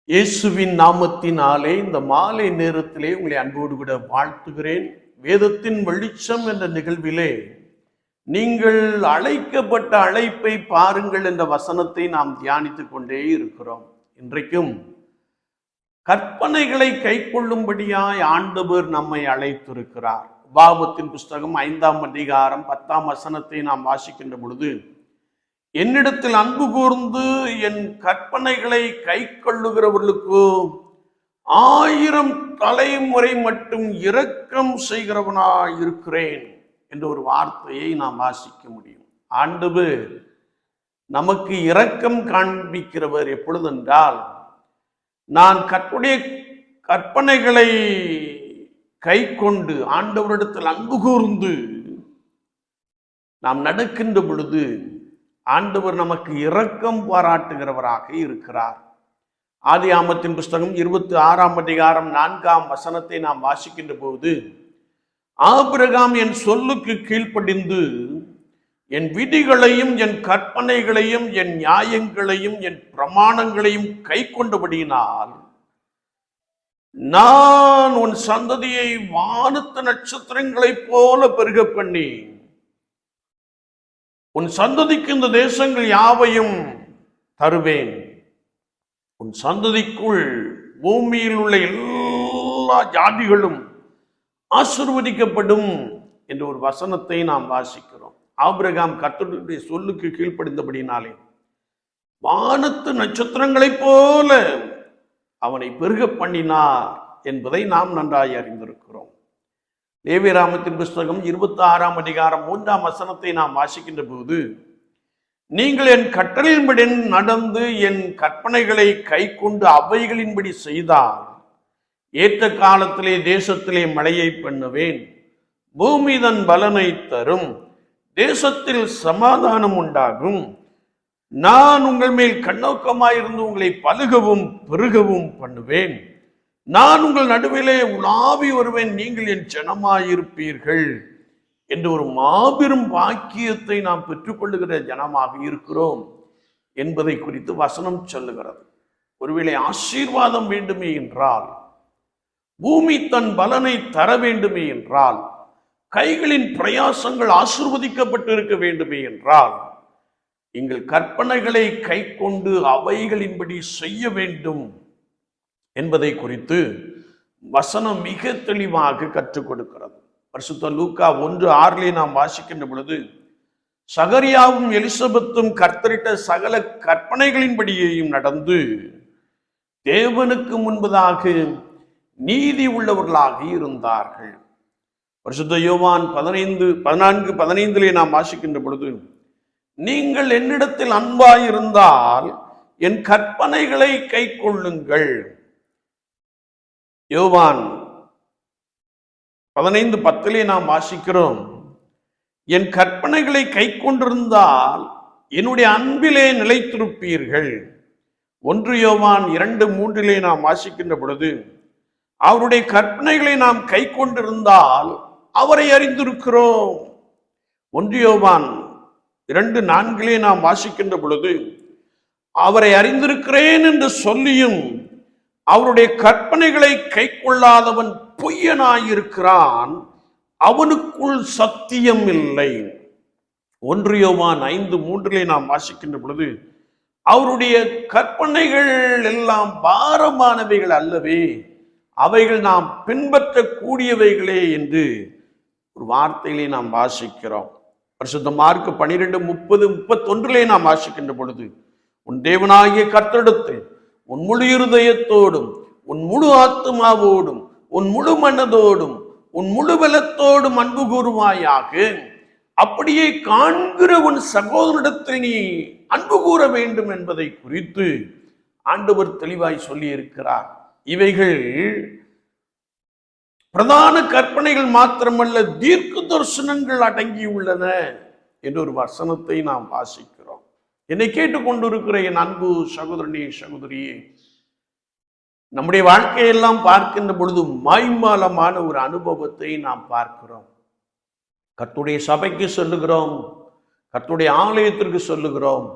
இயேசுவின் நாமத்தினாலே இந்த மாலை நேரத்திலே உங்களை அன்போடு கூட வாழ்த்துகிறேன். வேதத்தின் வெளிச்சம் என்ற நிகழ்விலே நீங்கள் அழைக்கப்பட்ட அழைப்பை பாருங்கள் என்ற வசனத்தை நாம் தியானித்துக் கொண்டே இருக்கிறோம். இன்றைக்கும் கற்பனைகளை கைக்கொள்ளும்படியாய் ஆண்டவர் நம்மை அழைத்திருக்கிறார். உபாகமத்தின் புஸ்தகம் 5ஆம் அதிகாரம் 10ஆம் வசனத்தை நாம் வாசிக்கின்ற பொழுது, என்னிடத்தில் அன்பு கூர்ந்து என் கற்பனைகளை கை கொள்ளுகிறவர்களுக்கு 1000 தலைமுறை மட்டும் இரக்கம் செய்கிறவனாய் இருக்கிறேன் என்ற ஒரு வார்த்தையை நாம் வாசிக்க முடியும். ஆண்டவர் நமக்கு இரக்கம் காண்பிக்கிறவர் எப்பொழுதென்றால், நான் கர்த்தருடைய கற்பனைகளை கை கொண்டு ஆண்டவரிடத்தில் அன்பு கூர்ந்து நாம் நடக்கின்ற பொழுது ஆண்டவர் நமக்கு இரக்கம் பாராட்டுகிறவராக இருக்கிறார். ஆதியாகமத்தின் புஸ்தகம் 26ஆம் அதிகாரம் 4ஆம் வசனத்தை நாம் வாசிக்கின்ற போது, ஆபிரகாம் என் சொல்லுக்கு கீழ்ப்படிந்து என் விதிகளையும் என் கற்பனைகளையும் என் நியாயங்களையும் என் பிரமாணங்களையும் கை கொண்டபடியினால் நான் உன் சந்ததியை வானத்து நட்சத்திரங்களைப் போல பெருக பண்ணி உன் சந்ததிக்கு இந்த தேசங்கள் யாவையும் தருவேன், உன் சந்ததிக்குள் பூமியில் உள்ள எல்லா ஜாதிகளும் ஆசீர்வதிக்கப்படும் என்ற ஒரு வசனத்தை நாம் வாசிக்கிறோம். ஆபிரகாம் கர்த்தருடைய சொல்லுக்கு கீழ்ப்படிந்தபடினாலே வானத்து நட்சத்திரங்களைப் போல அவனை பெருக பண்ணினார் என்பதை நாம் நன்றாய் அறிந்திருக்கிறோம். லேவியராகமத்தின் புஸ்தகம் 26ஆம் அதிகாரம் 3ஆம் வசனத்தை நாம் வாசிக்கின்ற போது, நீங்கள் என் கட்டளையின்படி நடந்து என் கற்பனைகளை கை கொண்டு அவைகளின்படி செய்தால் ஏற்ற காலத்திலே தேசத்திலே மழையை பண்ணுவேன், பூமி தன் பலனை தரும், தேசத்தில் சமாதானம் உண்டாகும், நான் உங்கள் மேல் கண்ணோக்கமாயிருந்து உங்களை பலுகவும் பெருகவும் பண்ணுவேன், நான் உங்கள் நடுவிலே உலாவி வருவேன், நீங்கள் என் ஜனமாயிருப்பீர்கள் என்று ஒரு மாபெரும் பாக்கியத்தை நாம் பெற்றுக்கொள்ளுகிற ஜனமாக இருக்கிறோம் என்பதை குறித்து வசனம் சொல்லுகிறது. ஒருவேளை ஆசீர்வாதம் வேண்டுமே என்றால், பூமி தன் பலனை தர வேண்டுமே என்றால், கைகளின் பிரயாசங்கள் ஆசீர்வதிக்கப்பட்டு இருக்க வேண்டுமே என்றால், எங்கள் கற்பனைகளை கை கொண்டு அவைகளின்படி செய்ய வேண்டும் என்பதை குறித்து வசனம் மிக தெளிவாக கற்றுக் கொடுக்கிறது. பரிசுத்த லூக்கா 1:6 நாம் வாசிக்கின்ற பொழுது, சகரியாவும் எலிசபெத்தும் கர்த்தரிட்ட சகல கற்பனைகளின்படியையும் நடந்து தேவனுக்கு முன்பதாக நீதி உள்ளவர்களாக இருந்தார்கள். பரிசுத்த யோவான் 14:15 நாம் வாசிக்கின்ற பொழுது, நீங்கள் என்னிடத்தில் அன்பாயிருந்தால் என் கற்பனைகளை கை கொள்ளுங்கள். யோவான் 15:10 நாம் வாசிக்கிறோம், என் கற்பனைகளை கை கொண்டிருந்தால் என்னுடைய அன்பிலே நிலைத்திருப்பீர்கள். 1 யோவான் 2:3 நாம் வாசிக்கின்ற பொழுது, அவருடைய கற்பனைகளை நாம் கை கொண்டிருந்தால் அவரை அறிந்திருக்கிறோம். 1 யோவான் 2:4 நாம் வாசிக்கின்ற பொழுது, அவரை அறிந்திருக்கிறேன் என்று சொல்லியும் அவருடைய கற்பனைகளை கை கொள்ளாதவன் பொய்யனாயிருக்கிறான், அவனுக்குள் சத்தியம் இல்லை. 1 யோவான் 5:3 நாம் வாசிக்கின்ற பொழுது, அவருடைய கற்பனைகள் எல்லாம் பாரமானவைகள் அல்லவே, அவைகள் நாம் பின்பற்றக்கூடியவைகளே என்று ஒரு வார்த்தையிலே நாம் வாசிக்கிறோம். பரிசுத்த மார்க்கு 12:30-31 நாம் வாசிக்கின்ற பொழுது, உன் தேவனாகிய கர்த்தரிடத்தில் உன் முழு இருதயத்தோடும் உன் முழு ஆத்துமாவோடும் உன் முழு மனதோடும் உன் முழு பலத்தோடும் அன்பு கூறுவாயாக, அப்படியே காண்கிற உன் சகோதரிடத்தில் நீ அன்பு கூற வேண்டும் என்பதை குறித்து ஆண்டவர் தெளிவாய் சொல்லி இருக்கிறார். இவைகள் பிரதான கற்பனைகள் மாத்திரமல்ல, தீர்க்க தரிசனங்கள் அடங்கியுள்ளன என்ற ஒரு வசனத்தை நாம் வாசிக்கிறோம். என்னை கேட்டுக்கொண்டிருக்கிற என் அன்பு சகோதரனே சகோதரியே, நம்முடைய வாழ்க்கையெல்லாம் பார்க்கின்ற பொழுது மாய்மாலமான ஒரு அனுபவத்தை நாம் பார்க்கிறோம். கர்த்தருடைய சபைக்கு சொல்லுகிறோம், கர்த்தருடைய ஆலயத்திற்கு சொல்லுகிறோம்,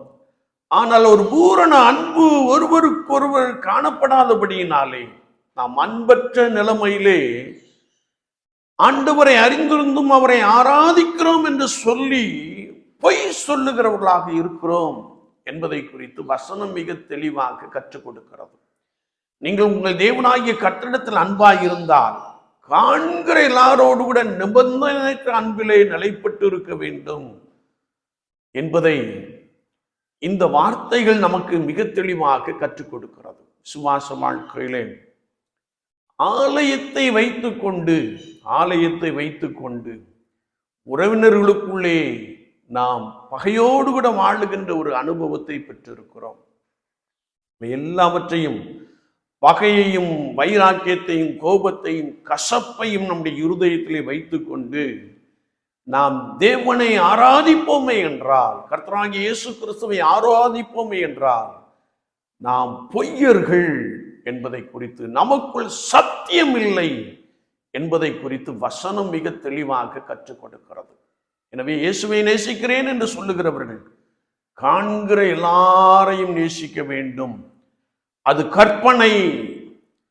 ஆனால் ஒரு பூரண அன்பு ஒருவருக்கொருவர் காணப்படாதபடியினாலே நாம் அன்பற்ற நிலைமையிலே ஆண்டவரை அறிந்திருந்தும் அவரை ஆராதிக்கிறோம் என்று சொல்லி பொய் சொல்லுகிறவர்களாக இருக்கிறோம் என்பதை குறித்து வசனம் மிக தெளிவாக கற்றுக் கொடுக்கிறது. நீங்கள் உங்கள் தேவனாகிய கர்த்தரிடத்தில் அன்பாய் இருந்தால் காண்கிற எல்லாரோடு கூட நிபந்தனையற்ற அன்பிலே நிலைப்பட்டு இருக்க வேண்டும் என்பதை இந்த வார்த்தைகள் நமக்கு மிக தெளிவாக கற்றுக் கொடுக்கிறது. விசுவாச வாழ்க்கையிலே ஆலயத்தை வைத்துக்கொண்டு உறவினர்களுக்குள்ளே நாம் பகையோடு கூட வாழுகின்ற ஒரு அனுபவத்தை பெற்றிருக்கிறோம். எல்லாவற்றையும், பகையையும் வைராக்கியத்தையும் கோபத்தையும் கசப்பையும் நம்முடைய இருதயத்திலே வைத்துக்கொண்டு நாம் தேவனை ஆராதிப்போமே என்றால், கர்த்தராகிய இயேசு கிறிஸ்துவை ஆராதிப்போமே என்றால் நாம் பொய்யர்கள் என்பதை குறித்து, நமக்குள் சத்தியம் இல்லை என்பதை குறித்து வசனம் மிக தெளிவாக கற்றுக் கொடுக்கிறது. எனவே இயேசுவை நேசிக்கிறேன் என்று சொல்லுகிறவர்கள் காண்கிற எல்லாரையும் நேசிக்க வேண்டும். அது கற்பனை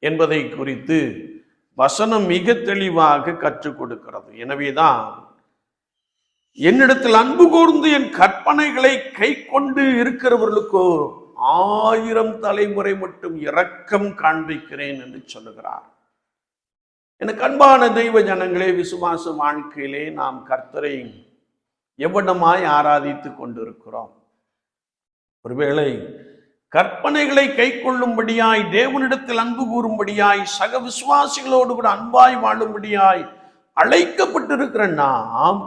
என்பதை குறித்து வசனம் மிக தெளிவாக கற்றுக் கொடுக்கிறது. எனவேதான் என்னிடத்தில் அன்பு கூர்ந்து என் கற்பனைகளை கை கொண்டு இருக்கிறவர்களுக்கோ 1000 தலைமுறை மட்டும் இரக்கம் காண்பிக்கிறேன் என்று சொல்லுகிறார். எனக்கு அன்பான தெய்வ ஜனங்களே, விசுவாச வாழ்க்கையிலே நாம் கர்த்தரை எவ்வளமாய் ஆராதித்துக் கொண்டிருக்கிறோம். ஒருவேளை கற்பனைகளை கை கொள்ளும்படியாய், தேவனிடத்தில் அன்பு கூறும்படியாய், சக விசுவாசிகளோடு கூட அன்பாய் வாழும்படியாய் அழைக்கப்பட்டிருக்கிற நாம்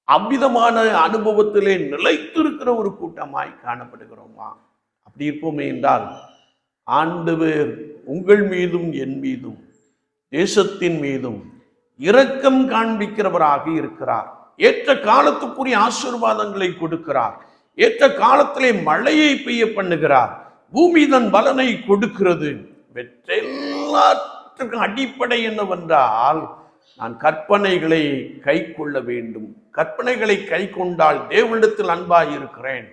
அவ்விதமான அனுபவத்திலே நிலைத்திருக்கிற ஒரு கூட்டமாய் காணப்படுகிறோமா? அப்படி இருப்போமே என்றால் ஆண்டவர் உங்கள் மீதும் என் மீதும் தேசத்தின் மீதும் இரக்கம் காண்பிக்கிறவராக இருக்கிறார். ஏற்ற காலத்துக்குரிய ஆசீர்வாதங்களை கொடுக்கிறார். ஏற்ற காலத்திலே மழையை பெய்ய பண்ணுகிறார். பூமி தன் பலனை கொடுக்கிறது. எல்லாற்றுக்கும் அடிப்படை என்னவென்றால், நான் கற்பனைகளை கை கொள்ள வேண்டும். கற்பனைகளை கை கொண்டால் தேவனிடத்தில் அன்பாய் இருக்கிறேன்.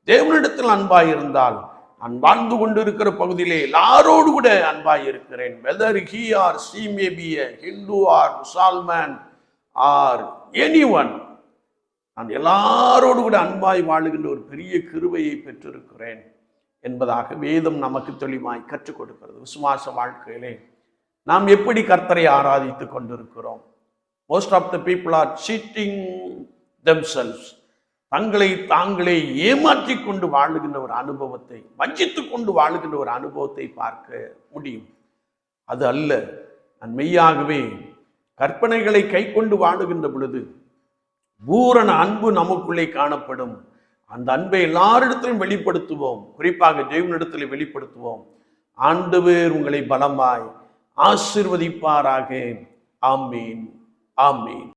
தேவனிடத்தில் அன்பாய் இருந்தால் நான் வாழ்ந்து கொண்டிருக்கிற பகுதியிலே எல்லாரோடு கூட அன்பாய் இருக்கிறேன். Whether he or she may be a Hindu or Musalman or anyone, நான் எல்லாரோடு கூட அன்பாய் வாழுகின்ற ஒரு பெரிய கிருபையை பெற்றிருக்கிறேன் என்பதாக வேதம் நமக்கு தெளிவாய் கற்றுக் கொடுக்கிறது. விசுவாச வாழ்க்கையிலே நாம் எப்படி கர்த்தரை ஆராதித்துக் கொண்டிருக்கிறோம்? Most of the people are cheating themselves. தங்களை தாங்களே ஏமாற்றி கொண்டு வாழுகின்ற ஒரு அனுபவத்தை, வஞ்சித்துக் கொண்டு வாழுகின்ற ஒரு அனுபவத்தை பார்க்க முடியும். அது அல்ல. நான் மெய்யாகவே கற்பனைகளை கை கொண்டு வாழுகின்ற பொழுது பூரண அன்பு நமக்குள்ளே காணப்படும். அந்த அன்பை எல்லாரிடத்திலும் வெளிப்படுத்துவோம். குறிப்பாக தேவனிடத்தில் வெளிப்படுத்துவோம். ஆண்டவர் உங்களை பலமாய் ஆசீர்வதிப்பாராக. ஆமீன், ஆமீன்.